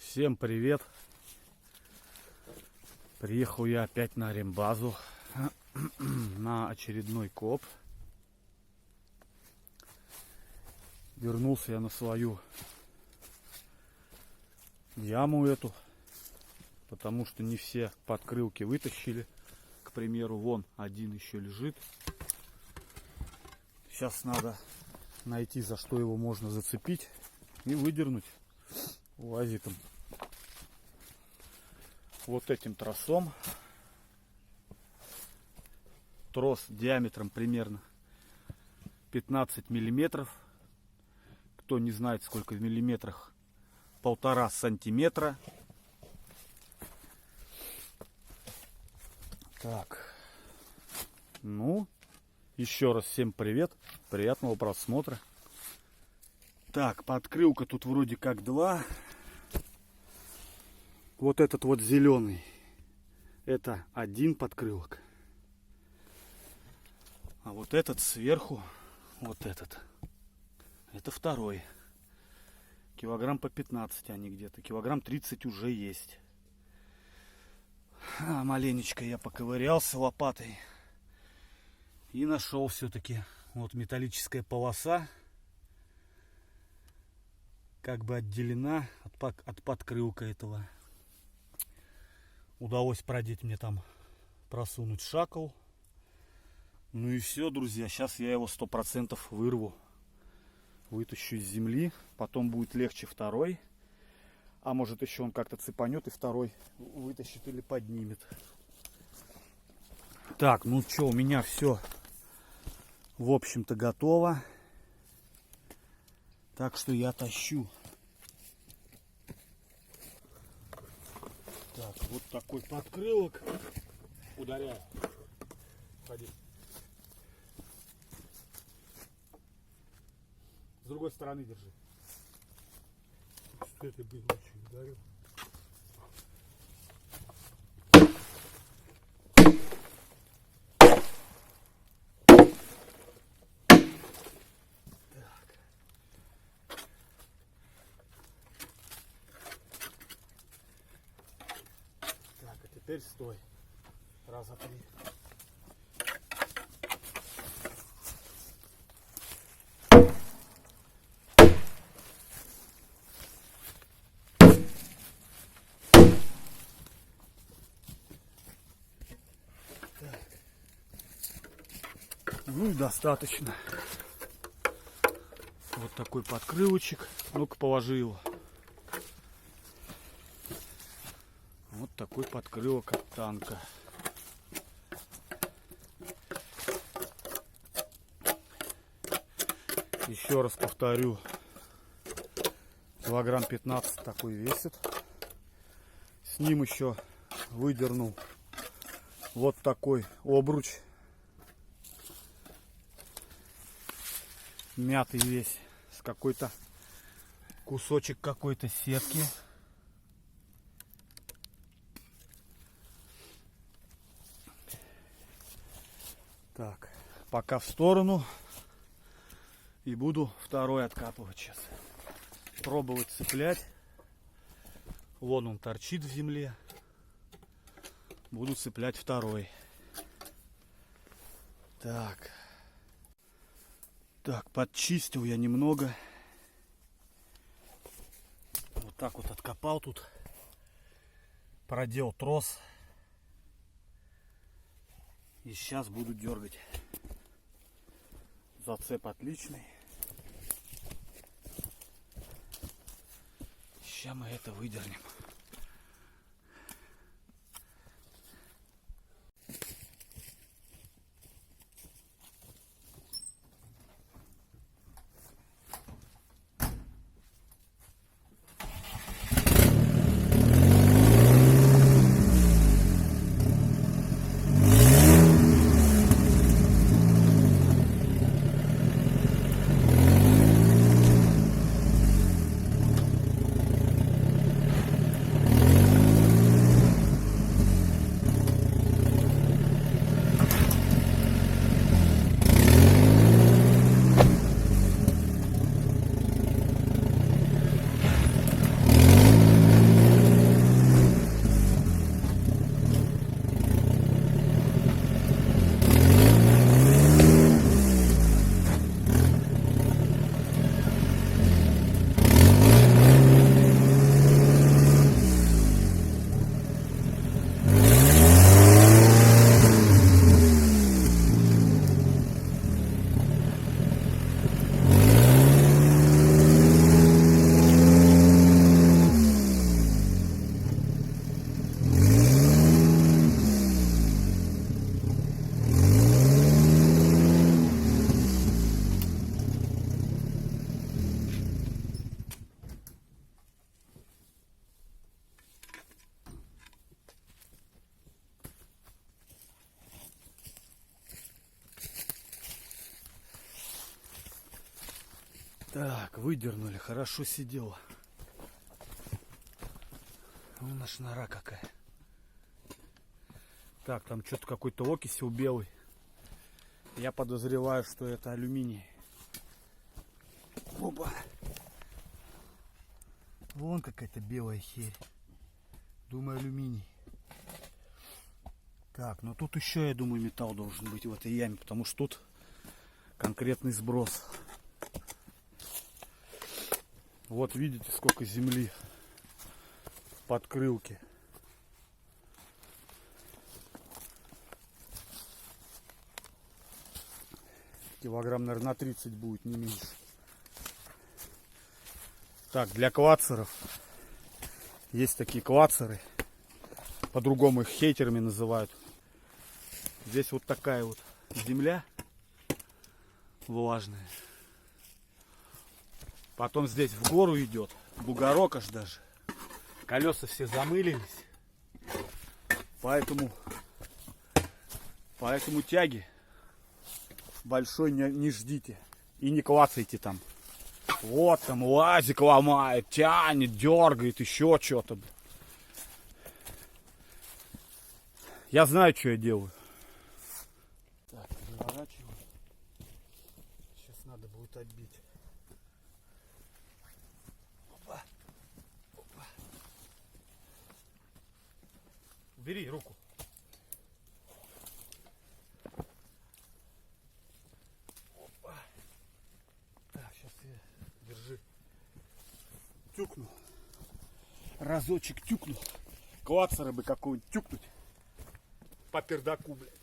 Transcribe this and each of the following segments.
Всем привет! Приехал я опять на рембазу на очередной коп. Вернулся я на свою яму эту, потому что не все подкрылки вытащили. К примеру, вон один еще лежит. Сейчас надо найти, за что его можно зацепить и выдернуть УАЗиком. Вот этим тросом. Трос диаметром примерно 15 миллиметров. Кто не знает, сколько в миллиметрах, 1,5 сантиметра. Так, ну, еще раз всем привет, приятного просмотра. Так, подкрылка тут вроде как два. Вот этот вот зеленый, это один подкрылок. А вот этот сверху, вот этот, это второй. Килограмм по 15 они где-то, килограмм 30 уже есть. Маленечко я поковырялся лопатой и нашел все-таки вот металлическая полоса, как бы отделена от подкрылка этого. Удалось продеть мне там, просунуть шакл. Ну и все, друзья, сейчас я его 100% вырву, вытащу из земли, потом будет легче второй. А может еще он как-то цепанет и второй вытащит или поднимет. Так, ну что, у меня все, в общем-то, готово. Так что я тащу. Так, вот такой подкрылок. Ударяю. Ходи. С другой стороны держи. Что это было, очень ударил. Так, а теперь стой. Раза 3. Ну и достаточно. Вот такой подкрылочек. Ну-ка, положи его. Вот такой подкрылок от танка. Еще раз повторю. Килограмм 15 такой весит. С ним еще выдернул вот такой обруч. Мятый весь, с какой-то кусочек какой-то сетки. Так, пока в сторону. И буду второй откапывать сейчас. Пробовать цеплять. Вон он торчит в земле. Буду цеплять второй. Так. Так, подчистил я немного. Вот так вот откопал тут. Продел трос. И сейчас буду дергать. Зацеп отличный. Сейчас мы это выдернем. Так, выдернули, хорошо сидела. Вон наша нора какая. Так, там что-то какой-то окисел белый. Я подозреваю, что это алюминий. Опа. Вон какая-то белая херь. Думаю, алюминий. Так, ну тут еще, я думаю, металл должен быть в этой яме, потому что тут конкретный сброс. Вот видите, сколько земли в подкрылке. Килограмм, наверное, на 30 будет, не меньше. Так, для клацеров есть такие клацеры. По-другому их хейтерами называют. Здесь вот такая вот земля влажная. Потом здесь в гору идет бугорок аж даже. Колеса все замылились. Поэтому тяги большой не ждите. И не клацайте там. Вот там лазик ломает, тянет, дергает, еще что-то. Я знаю, что я делаю. Так, переворачиваю. Сейчас надо будет отбить. Опа. Опа. Убери руку. Опа. Так, сейчас я держи. Тюкну. Разочек тюкну. Клацера бы какого-нибудь тюкнуть. По пердаку, блядь.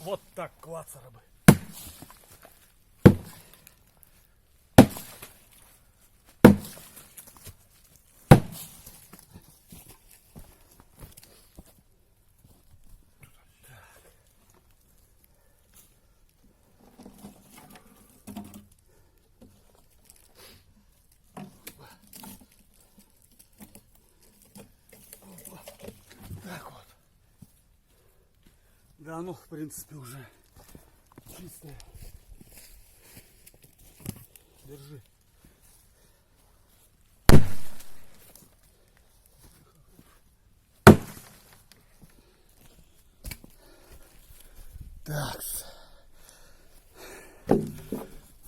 Вот так клацера бы. Да, ну, в принципе, уже чистое. Держи. Так.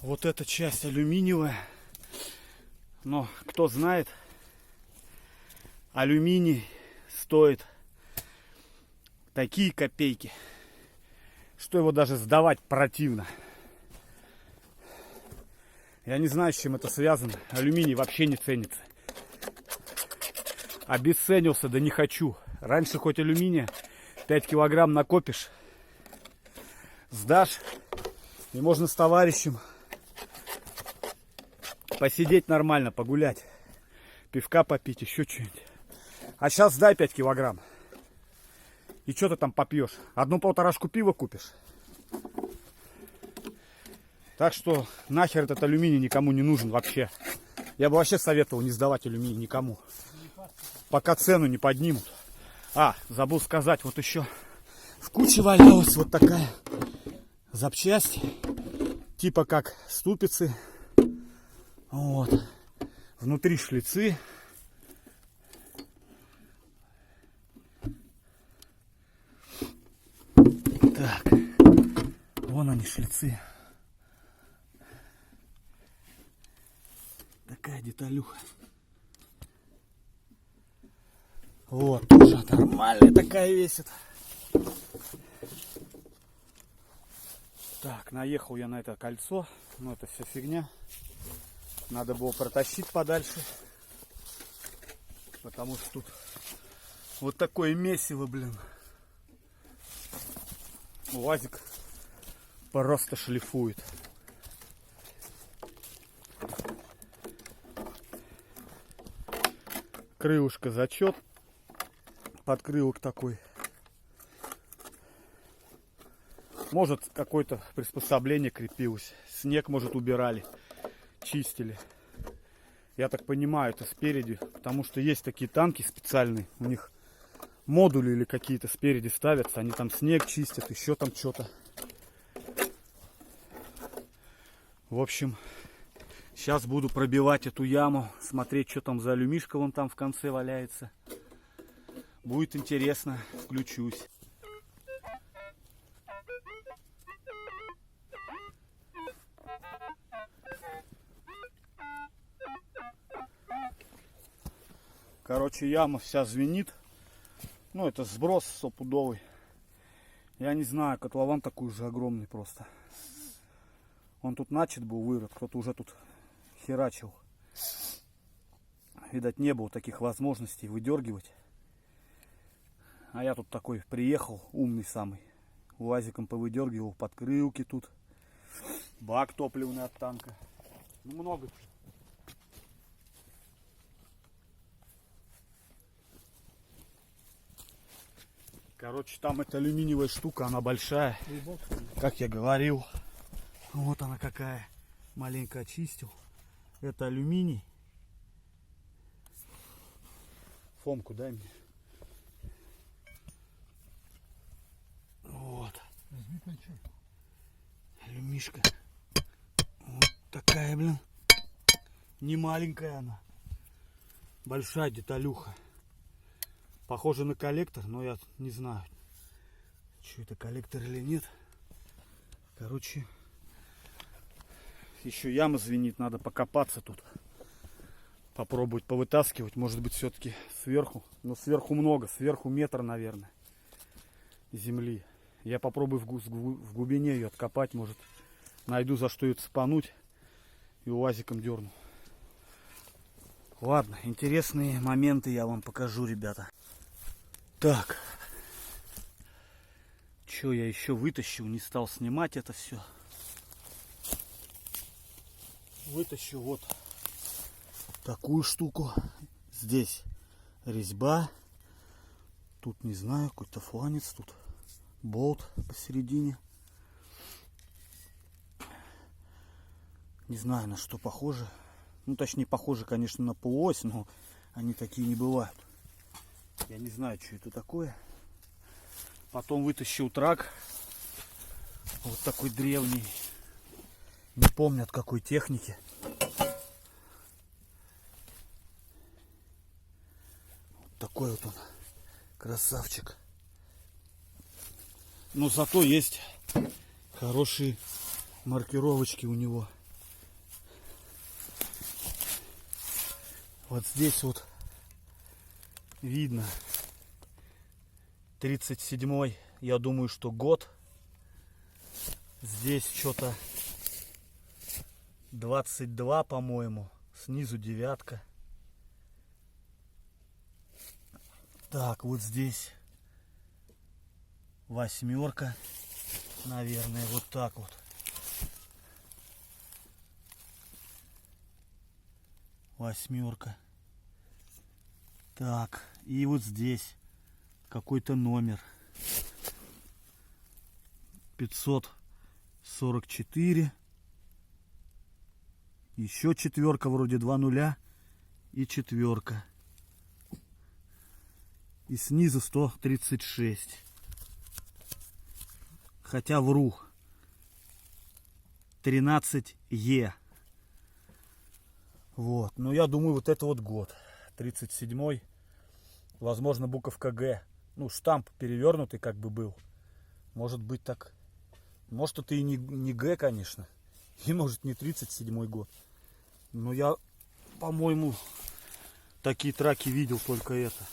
Вот эта часть алюминиевая. Но кто знает, алюминий стоит такие копейки, что его даже сдавать противно. Я не знаю, с чем это связано. Алюминий вообще не ценится. Обесценился, да не хочу. Раньше хоть алюминия 5 килограмм накопишь, сдашь, и можно с товарищем посидеть нормально, погулять, пивка попить, еще что-нибудь. А сейчас сдай 5 килограмм. И что ты там попьешь? Одну полторашку пива купишь? Так что нахер этот алюминий никому не нужен вообще. Я бы вообще советовал не сдавать алюминий никому. Пока цену не поднимут. А, забыл сказать, вот еще в куче валялась вот такая запчасть. Типа как ступицы. Вот. Внутри шлицы. Так, вон они, шлицы. Такая деталюха. Вот, тоже нормальная такая весит. Так, наехал я на это кольцо. Но это все фигня. Надо было протащить подальше. Потому что тут вот такое месиво, блин. УАЗик просто шлифует. Крылышко зачет. Подкрылок такой. Может, какое-то приспособление крепилось. Снег, может, убирали. Чистили. Я так понимаю, это спереди. Потому что есть такие танки специальные. У них модули или какие-то спереди ставятся. Они там снег чистят, еще там что-то. В общем, сейчас буду пробивать эту яму, смотреть, что там за алюмишка вон там в конце валяется. Будет интересно, включусь. Короче, яма вся звенит. Ну, это сброс стопудовый. Я не знаю, котлован такой же огромный просто. Он тут начат был вырод, кто-то уже тут херачил. Видать, не было таких возможностей выдергивать. А я тут такой приехал, умный самый. УАЗиком повыдергивал подкрылки тут. Бак топливный от танка. Ну, много. Короче, там эта алюминиевая штука, она большая. Как я говорил. Вот она какая. Маленько очистил. Это алюминий. Фомку дай мне. Вот. Алюмишка. Вот такая, блин. Не маленькая она. Большая деталюха. Похоже на коллектор, но я не знаю, что это, коллектор или нет. Короче, еще яма звенит, надо покопаться тут. Попробовать повытаскивать, может быть, все-таки сверху. Но сверху много, сверху метр, наверное, земли. Я попробую в глубине ее откопать, может, найду за что ее цепануть и УАЗиком дерну. Ладно, интересные моменты я вам покажу, ребята. Так, что я еще вытащил, не стал снимать это все. Вытащил вот такую штуку. Здесь резьба. Тут, не знаю, какой-то фланец, тут болт посередине. Не знаю, на что похоже. Ну, точнее, похоже, конечно, на полуось, но они такие не бывают. Я не знаю, что это такое. Потом вытащил трак. Вот такой древний. Не помню, от какой техники. Вот такой вот он. Красавчик. Но зато есть хорошие маркировочки у него. Вот здесь вот видно 37-й, я думаю, что год. Здесь что-то 22, по-моему. Снизу 9. Так, вот здесь 8, наверное, вот так вот. 8. Так, и вот здесь какой-то номер. 544. Еще 4, вроде 2 нуля и 4. И снизу 136. Хотя вру. 13Е. Вот. Но я думаю, вот это вот год. 37-й. Возможно, буковка Г. Ну, штамп перевернутый как бы был. Может быть так. Может, это и не Г, конечно. И может не 37-й год. Но я, по-моему, такие траки видел, только это.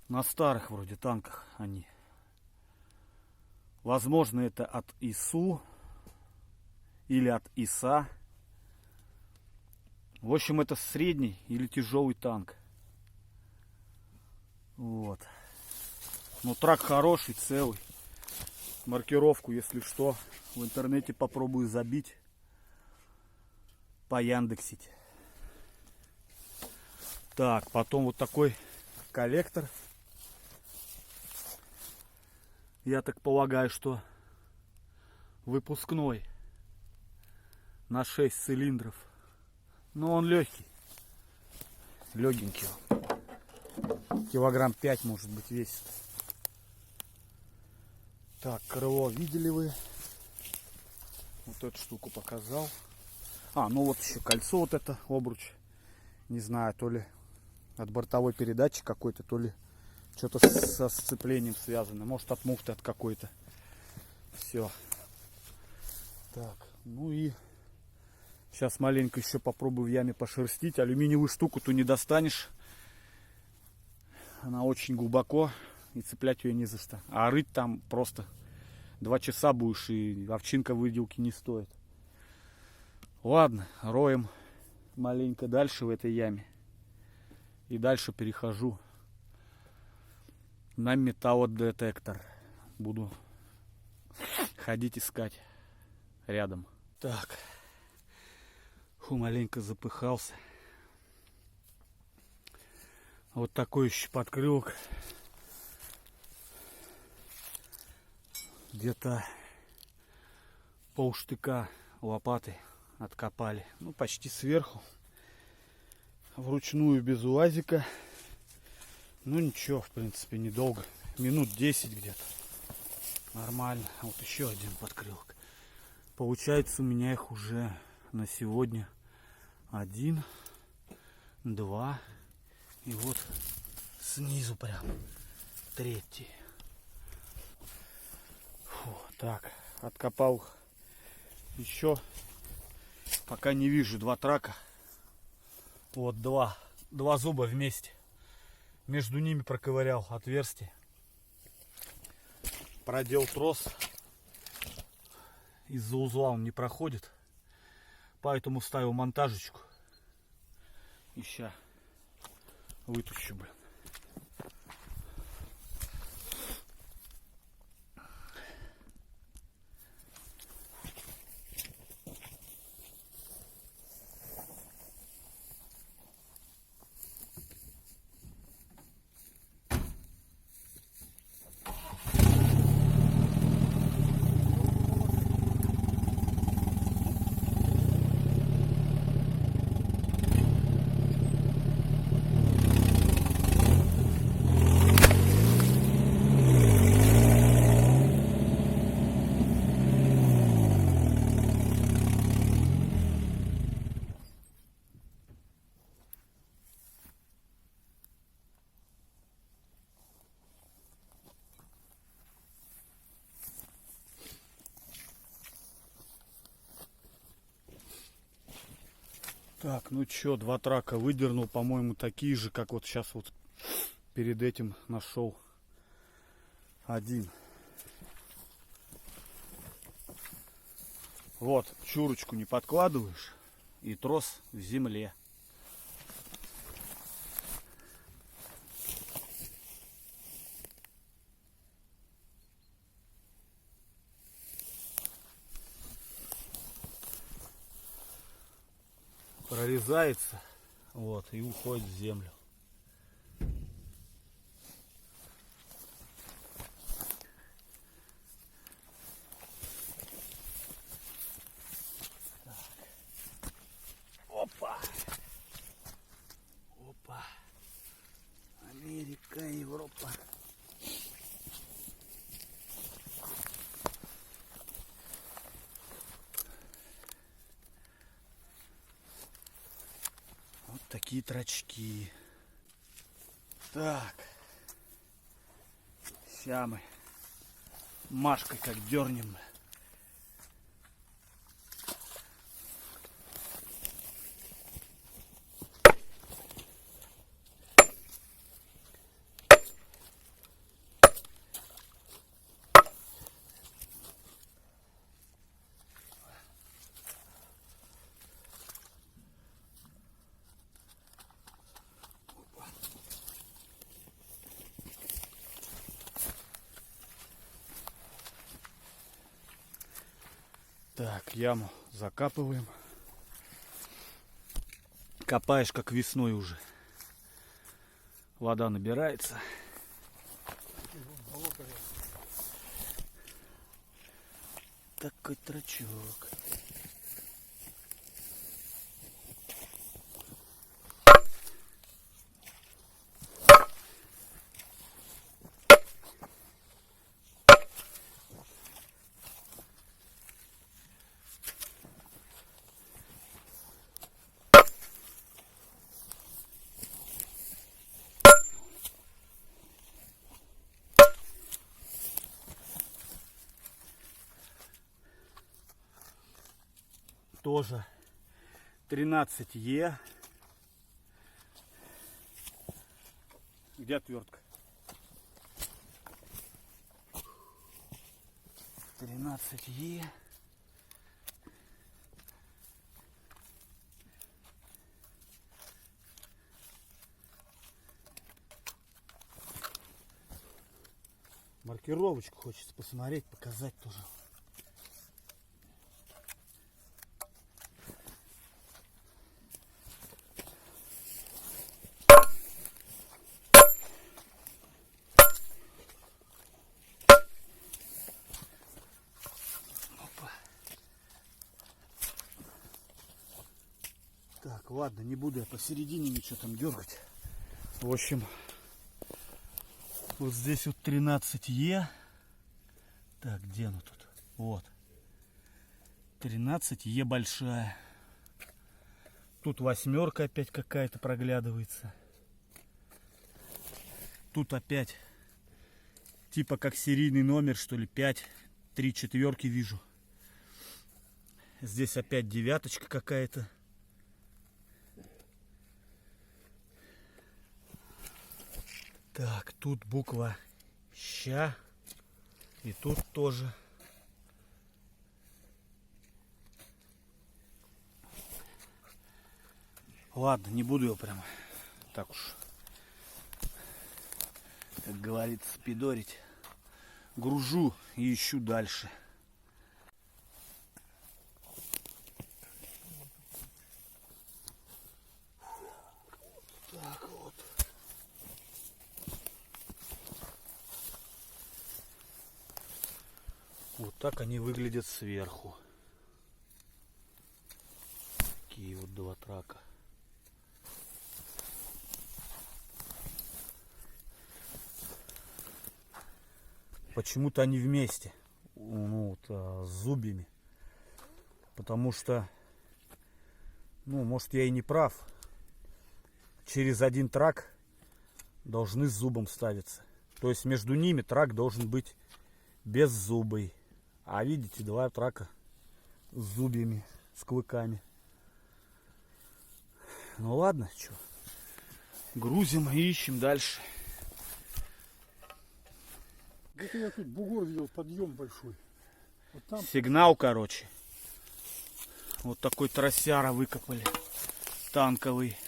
На старых вроде танках они. Возможно, это от ИСУ или от ИСа. В общем, это средний или тяжелый танк. Вот. Но трак хороший, целый. Маркировку, если что, в интернете попробую забить. Пояндексить. Так, потом вот такой коллектор. Я так полагаю, что выпускной. На 6 цилиндров. Но он легкий. Легенький. Килограмм 5, может быть, весит. Так, крыло видели вы? Вот эту штуку показал. Ну вот еще кольцо, вот это, обруч. Не знаю, то ли от бортовой передачи какой-то, то ли что-то со сцеплением связано. Может, от муфты от какой-то. Все. Так, ну и сейчас маленько еще попробую в яме пошерстить. Алюминиевую штуку-то не достанешь. Она очень глубоко, и цеплять ее не за что. А рыть там просто 2 часа будешь, и овчинка выделки не стоит. Ладно, роем маленько дальше в этой яме. И дальше перехожу на металлодетектор. Буду ходить искать рядом. Так, маленько запыхался. Вот такой еще подкрылок. Где-то полштыка лопаты откопали. Ну, почти сверху. Вручную, без УАЗика. Ну, ничего, в принципе, недолго. Минут 10 где-то. Нормально. Вот еще один подкрылок. Получается, у меня их уже на сегодня 1, 2. И вот снизу прям 3. Фу, так, откопал еще. Пока не вижу 2 трака. Вот 2 зуба вместе. Между ними проковырял отверстие. Продел трос. Из-за узла он не проходит. Поэтому ставил монтажечку. И ща вытащу, блин. Так, ну чё, 2 трака выдернул, по-моему, такие же, как вот сейчас вот перед этим нашел 1. Вот, чурочку не подкладываешь, и трос в земле. Прорезается, вот, и уходит в землю. Так. Опа! Опа! Америка, Европа. Такие трачки. Так. Ща мы Машкой как дернем. Так, яму закапываем. Копаешь как весной уже. Вода набирается. Такой трачок. тоже 13Е. Где отвертка? 13Е. Маркировочку хочется посмотреть, показать тоже. Так, ладно, не буду я посередине ничего там дергать. В общем, вот здесь вот 13Е. Так, где оно тут? Вот. 13Е большая. Тут восьмерка опять какая-то проглядывается. Тут опять типа как серийный номер, что ли, 5. 3 четверки вижу. Здесь опять девяточка какая-то. Так, тут буква Щ. И тут тоже. Ладно, не буду его прям так уж, как говорится, спидорить. Гружу и ищу дальше. Так вот. Вот так они выглядят сверху. Такие вот два трака. Почему-то они вместе, ну, вот, с зубьями. Потому что, ну, может, я и не прав. Через один трак должны с зубом ставиться. То есть между ними трак должен быть беззубый. А видите, два трака с зубьями, с клыками. Ну ладно, что. Грузим и ищем дальше. Это я тут бугор видел, подъем большой. Вот там... Сигнал, короче. Вот такой тросяра выкопали. Танковый.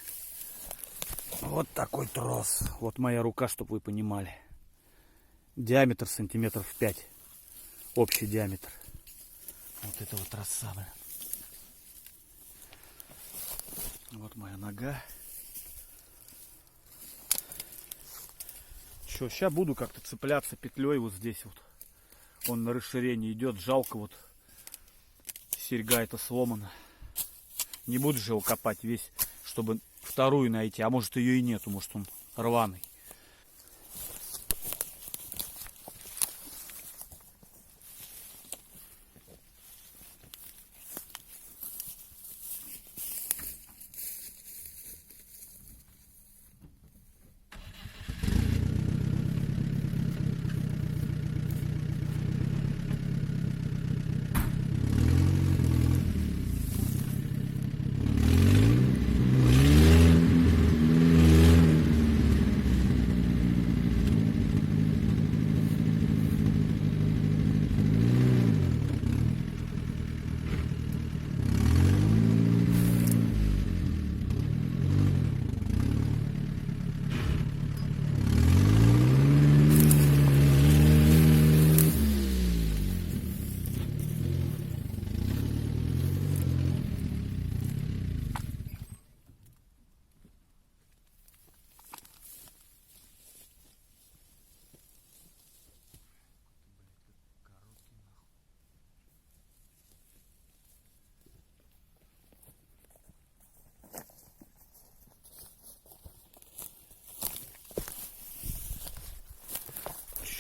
Вот такой трос. Вот моя рука, чтобы вы понимали. Диаметр сантиметров 5. Общий диаметр. Вот это вот троса. Вот моя нога. Что, сейчас буду как-то цепляться петлей вот здесь вот. Он на расширении идет. Жалко вот. Серьга эта сломана. Не буду же его копать весь, чтобы вторую найти. А может ее и нету, может он рваный.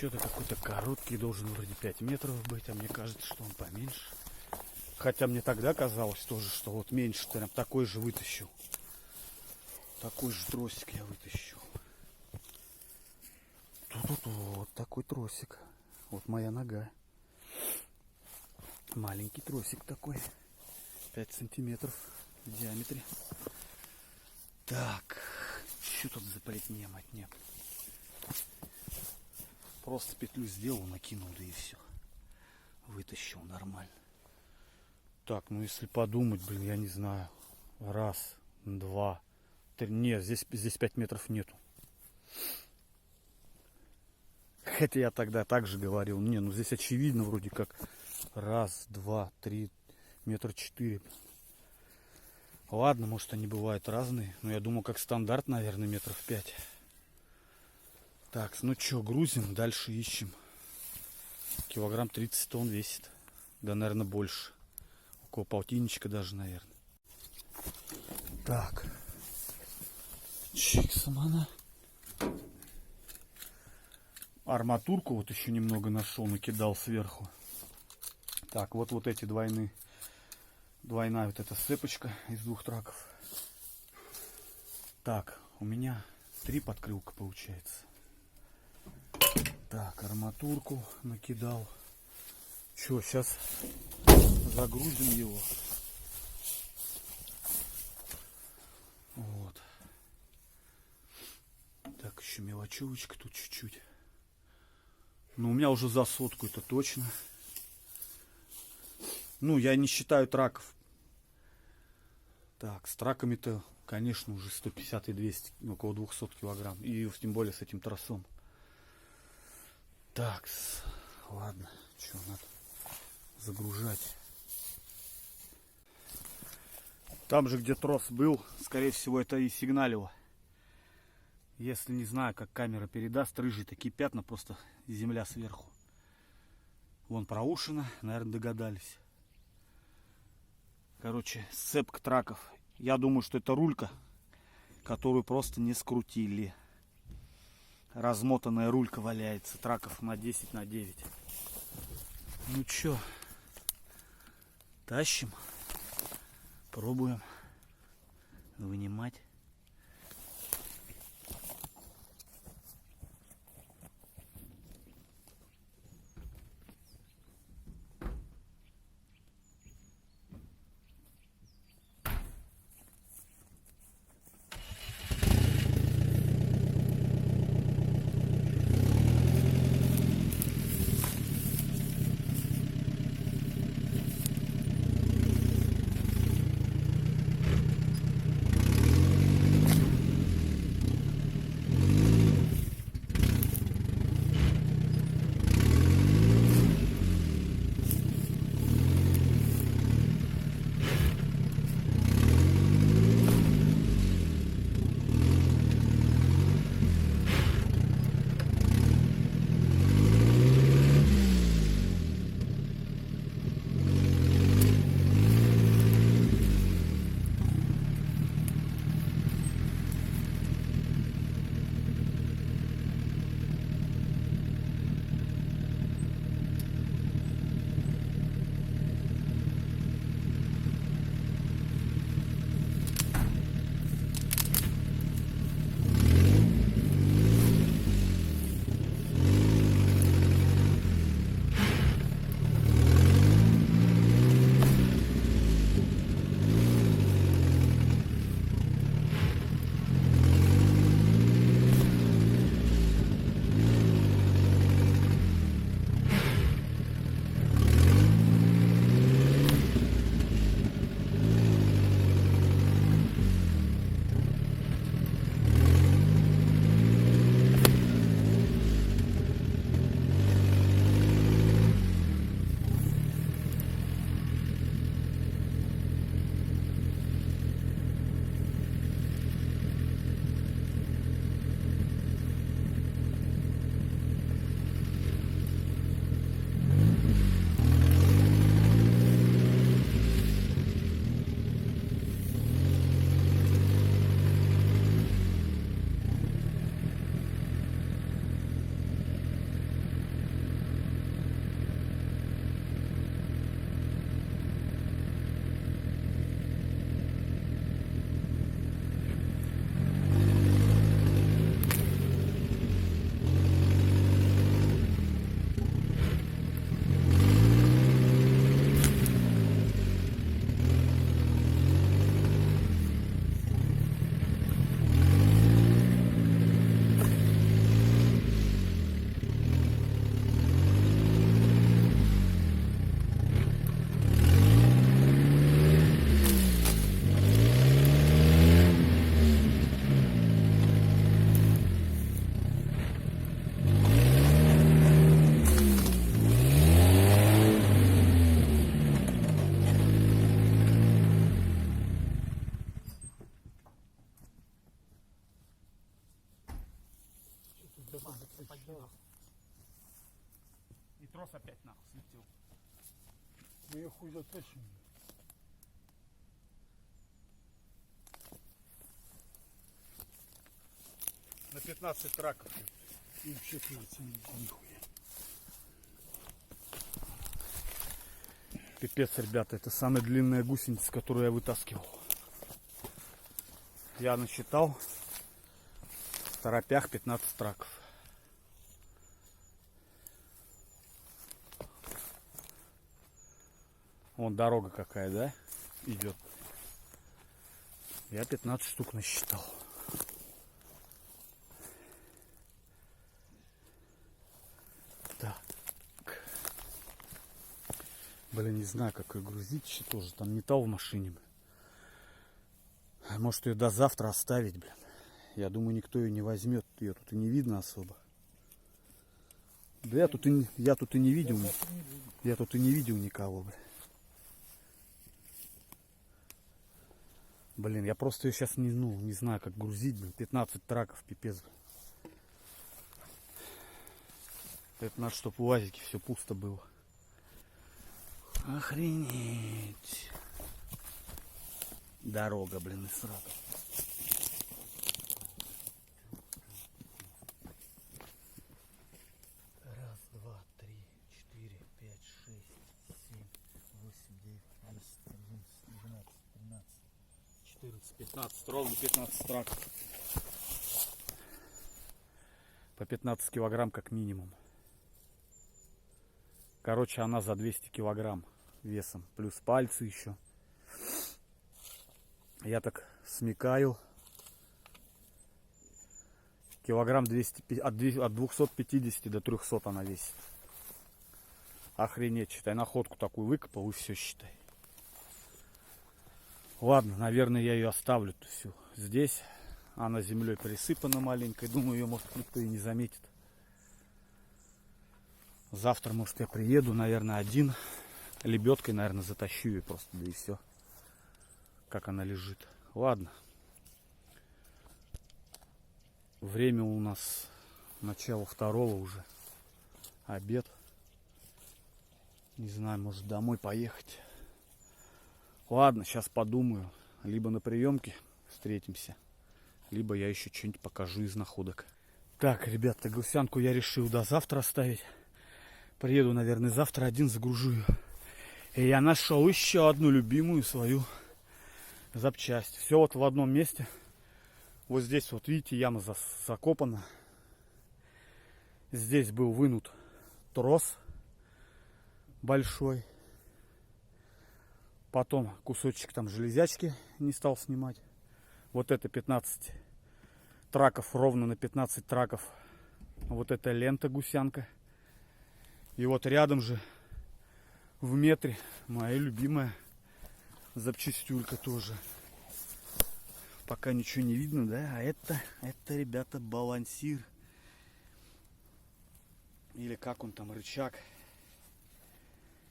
Что-то какой-то короткий, должен вроде 5 метров быть, а мне кажется, что он поменьше. Хотя мне тогда казалось тоже, что вот меньше, прям такой же вытащу. Такой же тросик я вытащу. Тут вот такой тросик. Вот моя нога. Маленький тросик такой. 5 сантиметров в диаметре. Так, что тут за плетня, мотня? Просто петлю сделал, накинул, да и все. Вытащил нормально. Так, ну если подумать, блин, я не знаю. Раз, два, три. Нет, здесь 5 метров нету. Хотя я тогда также говорил. Не, ну здесь очевидно вроде как. Раз, два, три, метр 4. Ладно, может они бывают разные. Но я думал, как стандарт, наверное, метров 5. Так, ну что, грузим, дальше ищем. Килограмм 30 он весит. Да, наверное, больше. Около полтинничка даже, наверное. Так. Чиксом она. Арматурку вот еще немного нашел, накидал сверху. Так, вот эти двойная вот эта цепочка из 2 траков. Так, у меня 3 подкрылка получается. Так, арматурку накидал. Че, сейчас загрузим его. Вот. Так, еще мелочевочка тут чуть-чуть. Ну, у меня уже за 100, это точно. Ну, я не считаю траков. Так, с траками-то, конечно, уже 150 и 200, около 200 килограмм. И тем более с этим тросом. Так, ладно, что, надо загружать. Там же, где трос был, скорее всего, это и сигналило. Если не знаю, как камера передаст, рыжие такие пятна, просто земля сверху. Вон проушина, наверное, догадались. Короче, сцепка траков. Я думаю, что это рулька, которую просто не скрутили. Размотанная рулька валяется, траков на 10 на 9. Ну чё, тащим, пробуем вынимать. Да. И трос опять нахуй слетел. Мы ее хуй затащим. На 15 траков. И вообще кажется, нихуя. Пипец, ребята, это самая длинная гусеница, которую я вытаскивал. Я насчитал в торопях 15 траков. Вон дорога какая, да, идет. Я 15 штук насчитал. Так. Блин, не знаю, как ее грузить еще тоже. Там металл в машине. Может ее до завтра оставить, блин. Я думаю, никто ее не возьмет. Ее тут и не видно особо. Да я тут и не видел. Я тут и не видел никого, блин. Блин, я просто ее сейчас не знаю, как грузить, блин. 15 траков, пипец, блин. Это надо, чтобы в УАЗике все пусто было. Охренеть. Дорога, блин, и сразу. Раз, два, три, 4, 5, 6, 7, 8, 9, 10, 11, 12, 13, 14, 15, ровно 15 траков. По 15 килограмм как минимум. Короче, она за 200 килограмм весом. Плюс пальцы еще. Я так смекаю. Килограмм 200, от 250 до 300 она весит. Охренеть, считай. Находку такую выкопал и все, считай. Ладно, наверное, я ее оставлю всю здесь. Она землей присыпана маленькой. Думаю, ее, может, никто и не заметит. Завтра, может, я приеду, наверное, один. Лебедкой, наверное, затащу ее просто, да и все. Как она лежит. Ладно. Время у нас начало 2-го уже. Обед. Не знаю, может, домой поехать. Ладно, сейчас подумаю. Либо на приемке встретимся, либо я еще что-нибудь покажу из находок. Так, ребята, гусянку я решил до завтра оставить. Приеду, наверное, завтра один загружу ее. И я нашел еще одну любимую свою запчасть. Все вот в одном месте. Вот здесь вот, видите, яма закопана. Здесь был вынут трос большой. Потом кусочек там железячки не стал снимать. Вот это 15 траков, ровно на 15 траков. Вот эта лента гусянка. И вот рядом же в метре моя любимая запчастюлька тоже. Пока ничего не видно, да? А это, ребята, балансир. Или как он там, рычаг.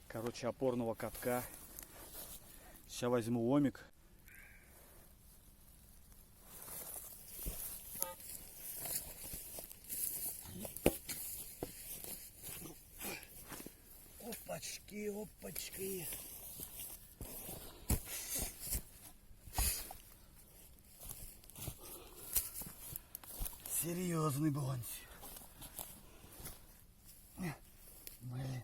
Короче, опорного катка. Сейчас возьму ломик. Опачки, опачки. Серьезный балансир. Блин.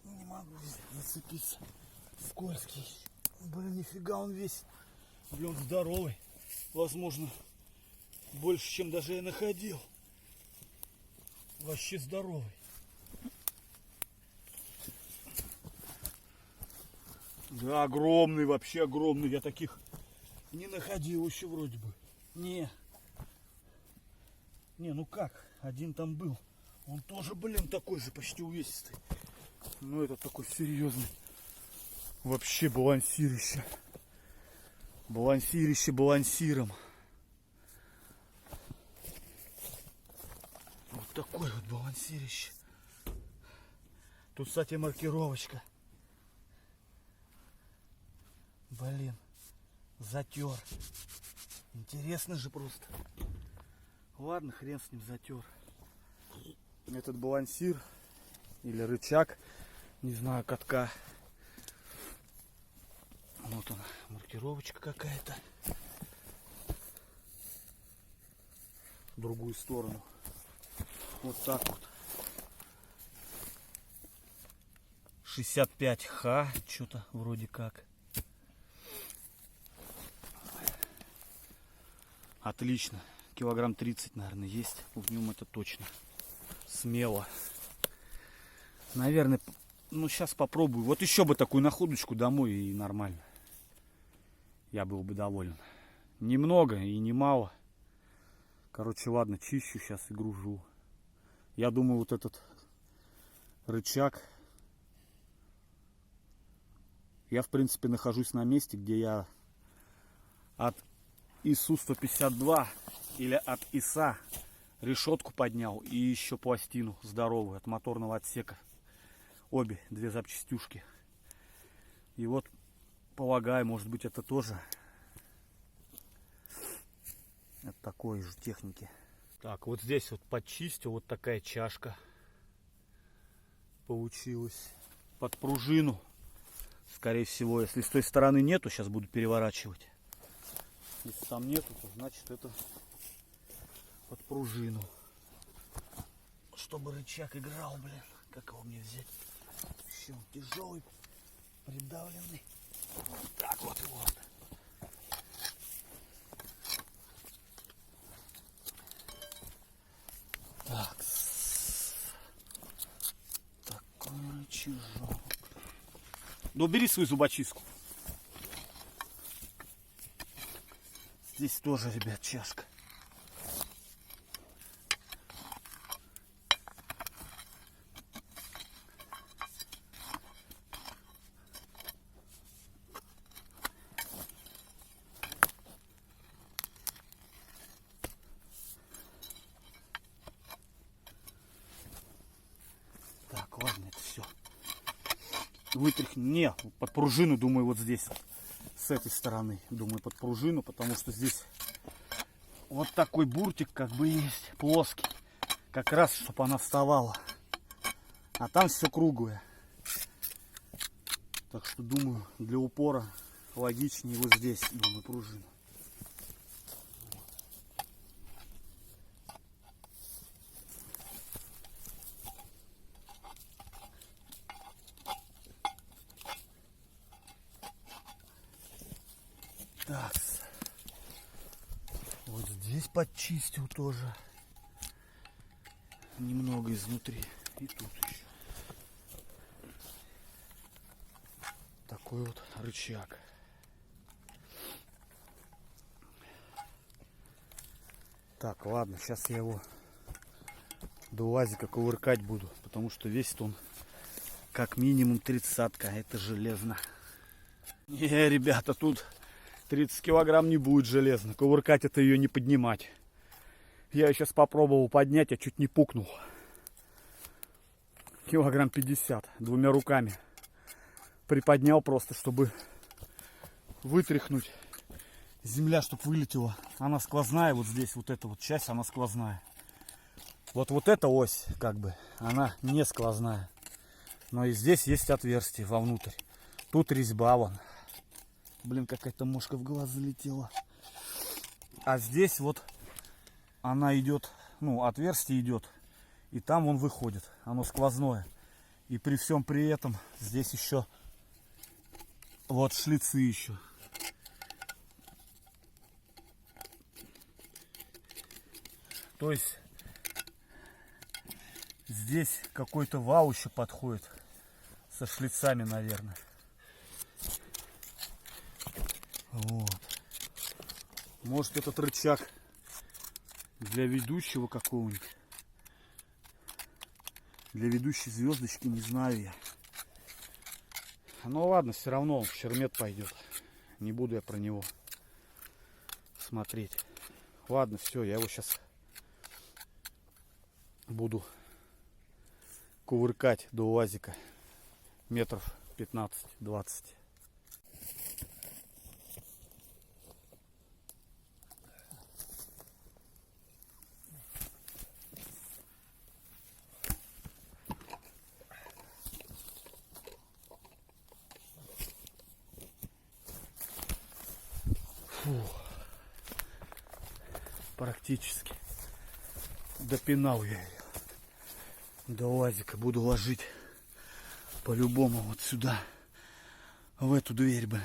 Не могу зацепиться. Скользкий. Блин, нифига он весит. Блин, здоровый. Возможно, больше, чем даже я находил. Вообще здоровый. Да, огромный, вообще огромный. Я таких не находил еще вроде бы. Не, ну как? Один там был. Он тоже, блин, такой же, почти увесистый. Ну, это такой серьезный. Вообще балансирище. Балансирище балансиром. Вот такой вот балансирище. Тут, кстати, маркировочка. Блин, затер. Интересно же просто. Ладно, хрен с ним, затер. этот балансир или рычаг, не знаю, катка. Вот она, маркировочка какая-то. В другую сторону. Вот так вот. 65Х, что-то вроде как. Отлично. Килограмм 30, наверное, есть. В нем это точно. Смело. Наверное, ну сейчас попробую. Вот еще бы такую находочку домой и нормально. Я был бы доволен. Немного и не мало. Короче, ладно, чищу сейчас и гружу. Я думаю, вот этот рычаг. Я, в принципе, нахожусь на месте, где я от ИСУ-152 или от ИСа решетку поднял и еще пластину здоровую от моторного отсека. Обе, две запчастюшки. И вот, полагаю, может быть, это тоже от такой же техники. Так, вот здесь вот подчистил, вот такая чашка получилась. Под пружину. Скорее всего, если с той стороны нету, сейчас буду переворачивать. Если там нету, то значит это под пружину. Чтобы рычаг играл, блин. Как его мне взять? Все, он тяжелый, придавленный. Вот так вот его. Так. Такой рычажок. Да убери свою зубочистку. Здесь тоже, ребят, чашка. Так, ладно, это все. Вытряхни. Не, под пружину, думаю, вот здесь. С этой стороны, думаю, под пружину, потому что здесь вот такой буртик как бы есть, плоский. Как раз, чтобы она вставала. А там все круглое. Так что, думаю, для упора логичнее вот здесь, думаю, пружину. Так, вот здесь подчистил тоже немного изнутри, и тут еще такой вот рычаг. Так, ладно, сейчас я его до УАЗика кувыркать буду, потому что весит он как минимум 30-ка, это железно. Не, ребята, тут 30 килограмм не будет железно. Кувыркать это ее не поднимать. Я ее сейчас попробовал поднять, я чуть не пукнул. Килограмм 50 двумя руками. Приподнял просто, чтобы вытряхнуть. Земля, чтобы вылетела. Она сквозная, вот здесь вот эта вот часть, она сквозная. Вот эта ось, как бы, она не сквозная. Но и здесь есть отверстие вовнутрь. Тут резьба вон. Блин, какая-то мошка в глаз залетела. А здесь вот она идет, ну, отверстие идет. И там он выходит. Оно сквозное. И при всем при этом здесь еще вот шлицы еще. То есть здесь какой-то вал еще подходит. Со шлицами, наверное. Вот. Может, этот рычаг для ведущего какого-нибудь. Для ведущей звездочки, не знаю я. Ну ладно, все равно он в чермет пойдет. Не буду я про него смотреть. Ладно, все, я его сейчас буду кувыркать до УАЗика метров 15-20. Фу. Практически допинал я ее до УАЗика. Буду ложить по-любому вот сюда, в эту дверь, блин.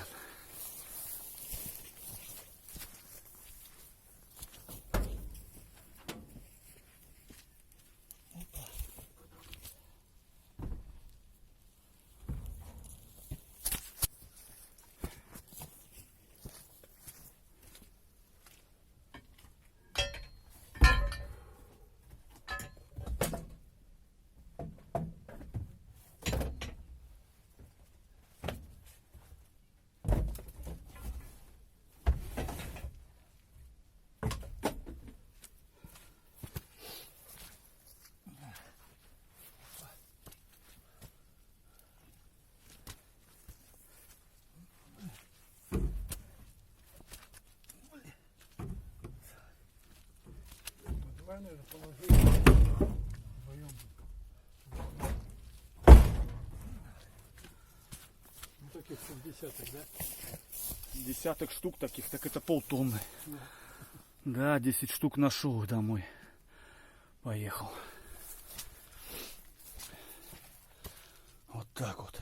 Давай, наверное, положи. Вдвоем. Ну таких 60, да? Десяток штук таких, так это полтонны. Да, 10 штук нашел домой. Поехал. Вот так вот.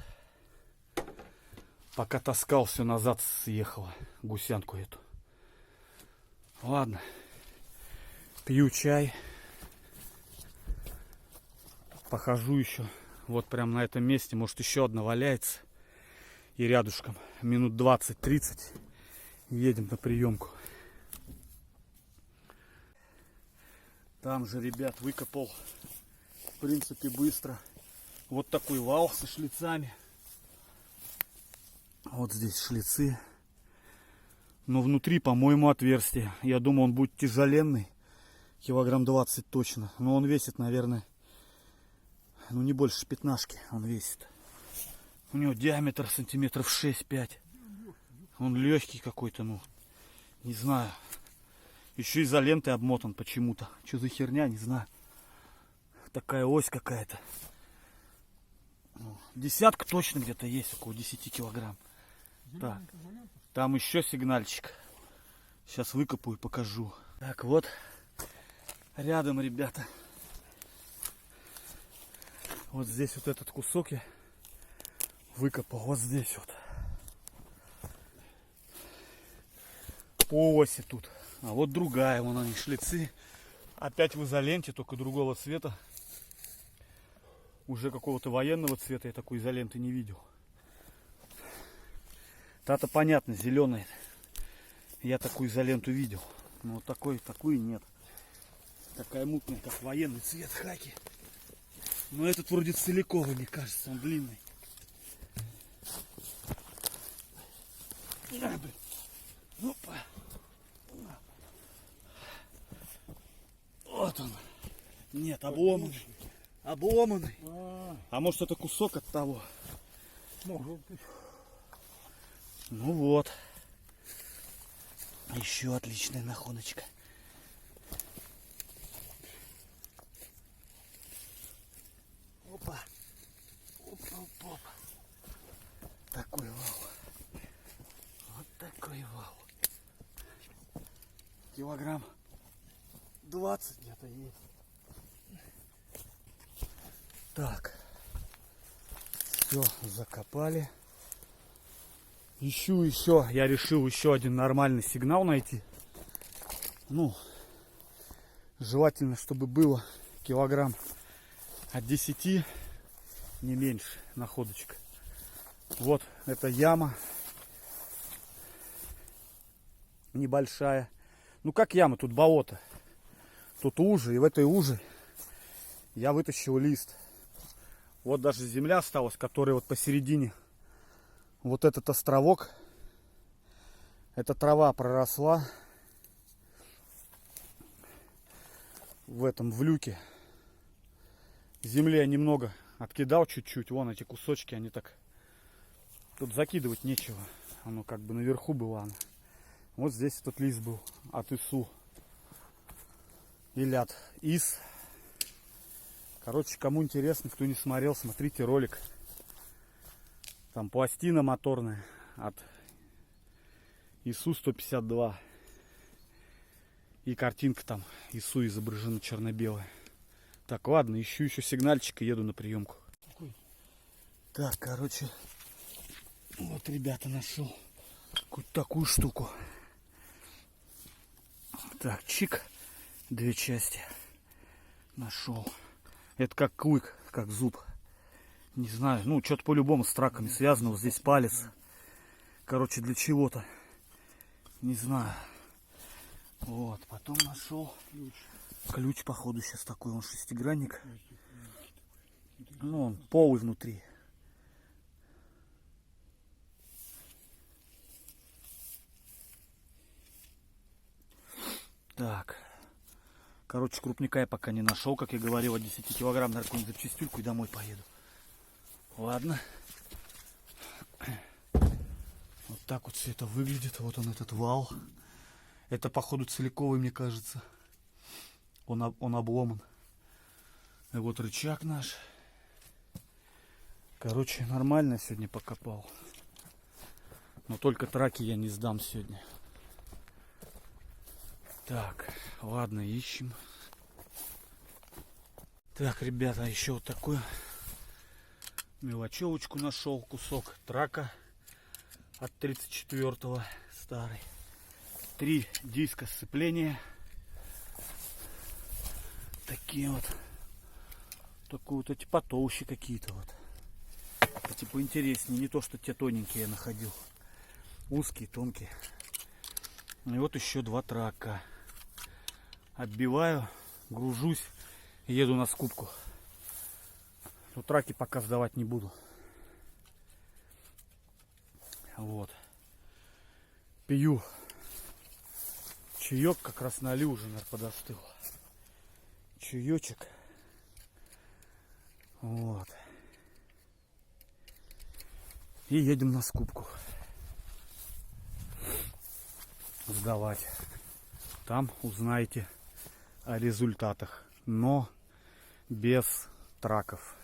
Пока таскал, все назад съехало. Гусянку эту. Ладно. Пью чай. Похожу еще. Вот прям на этом месте. Может, еще одна валяется. И рядышком. Минут 20-30. Едем на приемку. Там же, ребят, выкопал. В принципе, быстро. Вот такой вал со шлицами. Вот здесь шлицы. Но внутри, по-моему, отверстие. Я думаю, он будет тяжеленный. Килограмм 20 точно. Но он весит, наверное, ну не больше пятнашки он весит. У него диаметр сантиметров 6-5. Он легкий какой-то, ну, не знаю. Еще изолентой обмотан почему-то. Что за херня, не знаю. Такая ось какая-то. Ну, десятка точно где-то есть, около 10 килограмм. Так, там еще сигнальчик. Сейчас выкопаю и покажу. Так, вот. Рядом, ребята. Вот здесь вот этот кусок я выкопал. Вот здесь вот. По оси тут. А вот другая, вон они, шлицы. Опять в изоленте, только другого цвета. Уже какого-то военного цвета я такой изоленты не видел. Та-то понятно, зеленая. Я такую изоленту видел. Но вот такой нет. Такая мутная, как военный цвет хаки. Но этот вроде целиковый, мне кажется, он длинный. Опа. Вот он. Нет, обломанный. Обломанный. А может, это кусок от того? Может быть. Ну вот. Еще отличная находочка. Опа. Опа. Такой вал. Вот такой вал. Килограмм 20 где-то есть. Так. Все, закопали. Ищу еще. Я решил еще один нормальный сигнал найти. Ну, желательно, чтобы было килограмм от 10, не меньше, находочка. Вот эта яма. Небольшая. Ну как яма, тут болото. Тут уже, и в этой уже я вытащил лист. Вот даже земля осталась, которая вот посередине. Вот этот островок. Эта трава проросла. В этом, в люке. Земли я немного откидал чуть-чуть. Вон эти кусочки, они так... Тут закидывать нечего. Оно как бы наверху было. Вот здесь этот лист был от ИСУ. Или от ИС. Короче, кому интересно, кто не смотрел, смотрите ролик. Там пластина моторная от ИСУ 152. И картинка там ИСУ изображена черно-белая. Так, ладно, ищу еще сигнальчик и еду на приемку. Так, короче, вот, ребята, нашел какую-то такую штуку. Так, чик, 2 части нашел. Это как клык, как зуб. Не знаю, ну, что-то по-любому с траками связано. Вот здесь палец. Короче, для чего-то. Не знаю. Вот, потом нашел ключ, походу, сейчас такой, он шестигранник. Ну, он полый внутри. Так. Короче, крупника я пока не нашел, как я говорил, от 10 килограмм, наверное, какую-нибудь запчастюльку и домой поеду. Ладно. Вот так вот все это выглядит. Вот он, этот вал. Это, походу, целиковый, мне кажется. Он обломан. И вот рычаг наш. Короче, нормально сегодня покопал. Но только траки я не сдам сегодня. Так, ладно, ищем. Так, ребята, еще вот такую мелочевочку нашел. Кусок трака от 34-го старый. 3 диска сцепления. Такие вот. Такие вот эти потолще какие-то вот. Эти поинтереснее. Не то, что те тоненькие я находил. Узкие, тонкие. И вот еще 2 трака. Отбиваю, гружусь и еду на скупку. Но траки пока сдавать не буду. Вот. Пью чаек, как раз налил уже, наверное, подостыл. Чаечек. Вот. И едем на скупку. Сдавать. Там узнаете о результатах, но без траков.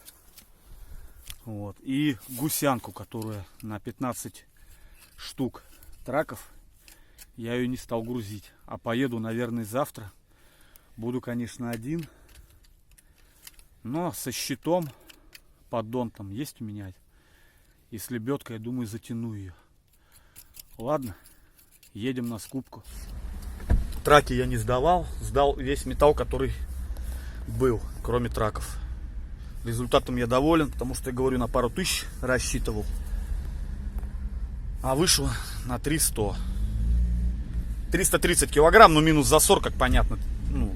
Вот. И гусянку, которая на 15 штук траков, я ее не стал грузить. А поеду, наверное, завтра. Буду, конечно, один. Но со щитом, поддон там есть у меня. И с лебедкой, я думаю, затяну ее. Ладно, едем на скупку. Траки я не сдавал. Сдал весь металл, который был, кроме траков. Результатом я доволен, потому что, я говорю, на пару тысяч рассчитывал. А вышло на 300. 330 килограмм, ну минус за 40, как понятно. Ну,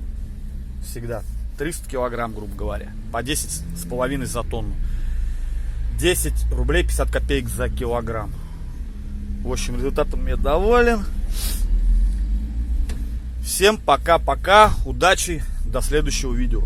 всегда. 300 килограмм, грубо говоря. По 10,5 за тонну. 10 рублей 50 копеек за килограмм. В общем, результатом я доволен. Всем пока-пока. Удачи. До следующего видео.